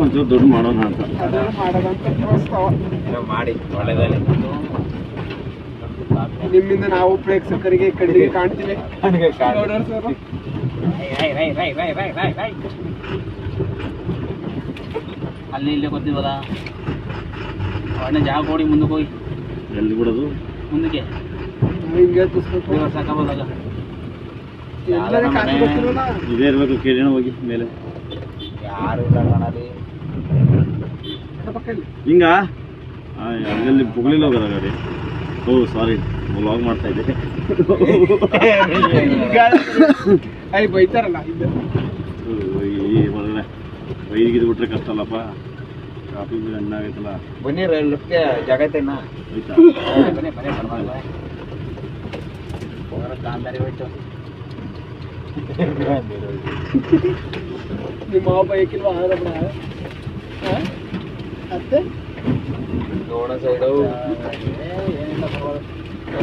ಒಂಚೂರು ದುಡ್ಡು ಮಾಡೋಣ ಅಂತ ಮಾಡಿ ಒಳ್ಳೆದಾನೆ. ನಿಮ್ಮಿಂದ ನಾವು ಪ್ರೇಕ್ಷಕರಿಗೆ ಕಣ್ಣಿಗೆ ಕಾಣ್ತೀವಿ. ಅಲ್ಲಿ ಇಲ್ಲೇ ಗೊತ್ತಿವಲ್ಲ ಒಳ್ಳೆ ಜಾಗ ಕೊಡಿ ಮುಂದಕ್ಕೆ ಹೋಗಿ. ಎಲ್ಲಿ ಬಿಡೋದು ಮುಂದಕ್ಕೆ ಹಿಂಗೆ ಸಾಕಾಗಲ್ಲ. ಎಲ್ಲರೂ ಕಾಸು ಗೊತ್ತಿರೋಣ. ಇದೇ ಇರ್ಬೇಕು ಕೇಳೋಣ ಹೋಗಿ ಮೇಲೆ ಯಾರು ಇಲ್ಲ ಕಾಣಲಿ ಹಿಂಗ ಅಲ್ಲಿ ಪುಗಳಿಲ್ಲ ಹೋಗೋದ ಗಾಡಿ. ಓ ಸಾರಿ ವ್ಲಾಗ್ ಮಾಡ್ತಾ ಇದ್ದೆ. ಅಲ್ಲಿ ಬೈತಾರಲ್ಲ ಇದು ಒಳ್ಳೆ ಬೈದಿಗಿದ್ದು ಬಿಟ್ರೆ ಕಷ್ಟ ಅಲ್ಲಪ್ಪ. ಕಾಫಿ ಹಣ್ಣು ಆಗೈತಲ್ಲ. ಬನ್ನಿ ಲಿಫ್ಟ್ಗೆ ಜಾಗ ಐತೆನ್ನ ಆಯ್ತಾ ಬನ್ನಿ ಬನ್ನಿ ಪರವಾಗಿಲ್ಲ. ಕಾಂದಾರಿ ಹೋಯ್ತು ನಿಮ್ಮ ಮಾವ ಬೈಕಿಲ್ವಾ ಅತ್ತೆ ನೋಡ ಸೈಡು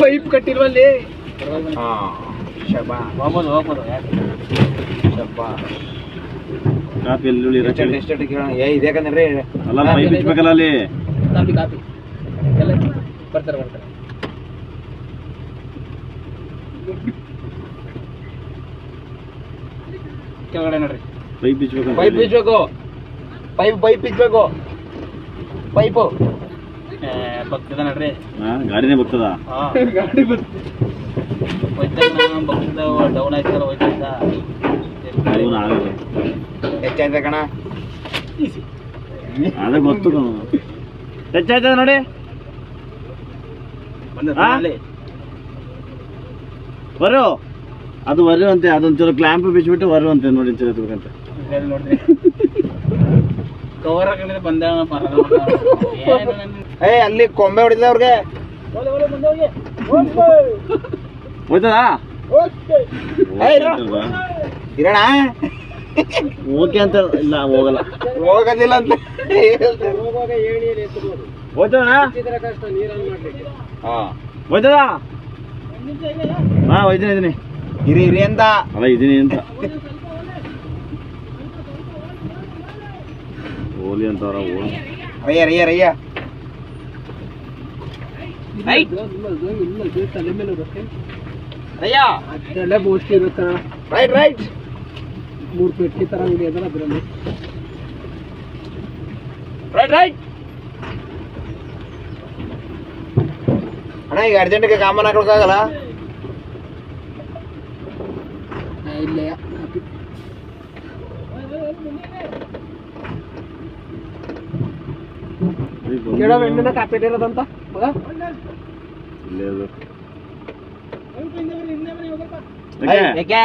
ಪೈಪ್ ಕಟ್ಟಿಲ್ವಲ್ಲಿ. ಶಬಾ ಹೋಗ್ಬೋದು ಹೋಗ್ಬೋದು ಯಾಕೆ ಶಬಾ ಕಾಫಿ ಎಲ್ಲಿ ಎಷ್ಟು ಕೇಳೋಣ ಇದೇಕಂದ್ರೆ ಅಲ್ಲ ಪೈಪ್ ಇಚ್ಬೇಕಲ್ಲ ಅಲ್ಲಿ. ಕಾಪಿ ಕಾಪಿ ಎಲ್ಲ ಬರ್ತಾರೆ ಬರ್ತಾರೆ. ಕೆಳಗಡೆ ನೋಡ್ರಿ ಪೈಪ್ ಇಚ್ಬೇಕು. ಪೈಪ್ ಇಚ್ಬೇಕು ಪೈಪ್ ಇಚ್ಬೇಕು ಪೈಪು ಬಗ್ತದ ನೋಡ್ರಿ. ಗಾಡಿನೇ ಬರ್ತದ. ಗಾಡಿ ಬರ್ತದೆ ಬಗ್ತದ ಡೌನ್ ಆಯ್ತಲ್ಲ ಹೋಯ್ತದ ಹೆಚ್ಚಾಯ್ತ ಕಣ. ಅದೇ ಗೊತ್ತು ಹೆಚ್ಚಾಯ್ತದ ನೋಡಿ. ಬರು ಅದು ಬರು ಅಂತೆ. ಅದೊಂಚೂರು ಕ್ಲ್ಯಾಂಪ್ ಬಿಚ್ಬಿಟ್ಟು ಬರು ಅಂತೆ ನೋಡಿ ಒಂಚೂರು ಎತ್ಬೇಕಂತೆ ನೋಡ್ರಿ ಕವರ್ ಹಾಕೊಂಡಿದ್ರೆ ಬಂದ ಅಲ್ಲಿ ಕೊಂಬೆ ಹೊಡಿದ ಅವ್ರಿಗೆ ಹೋಯ್ತದಾ ಇರೋಣ ಓಕೆ ಅಂತ ಇಲ್ಲ ಹೋಗಲ್ಲ ಹೋಗೋದಿಲ್ಲ ಅಂತ ಹೋಯ್ತದ ಕಷ್ಟ ನೀರನ್ನು ಮಾಡ್ಲಿಕ್ಕೆ. ಹೋಯ್ತದ. ಹಾ ಹೋಯ್ತೀನಿ ಇರಿ ಇರಿ ಅಂತ ಅಲ್ಲ ಇದೀನಿ ಅಂತ ಓಲಿ ಅಂತವ್ರ ರಯ್ಯ ರಯ್ಯ ರಯ್ಯ ತಲೆ ಮೇಲೆ ಇರುತ್ತೆ. ರಯ್ಯ ಅದೆಲ್ಲ ಮೋಸ್ಟ್ಲಿ ಇರುತ್ತೆ. ರೈಟ್ ರೈಟ್ 3 ಪೆಟ್ಟಿ ತರ ಅಂಗಡಿ ಅದಲ್ಲ ಅದರಲ್ಲಿ. ರೈಟ್ ರೈಟ್ ಅಣ್ಣ ಈಗ ಅರ್ಜೆಂಟ್ಗೆ ಕಾಮನ್ ಹಾಕೊಳಕ್ಕಾಗಲ್ಲ. ಇಲ್ಲ ಕೇಳೋ ಹೆಣ್ಣಿನ ಕಾಪೇಟ್ ಇರೋದಂತ ಮಗ ಇಲ್ಲೇ ಅದು ಯಾಕೆ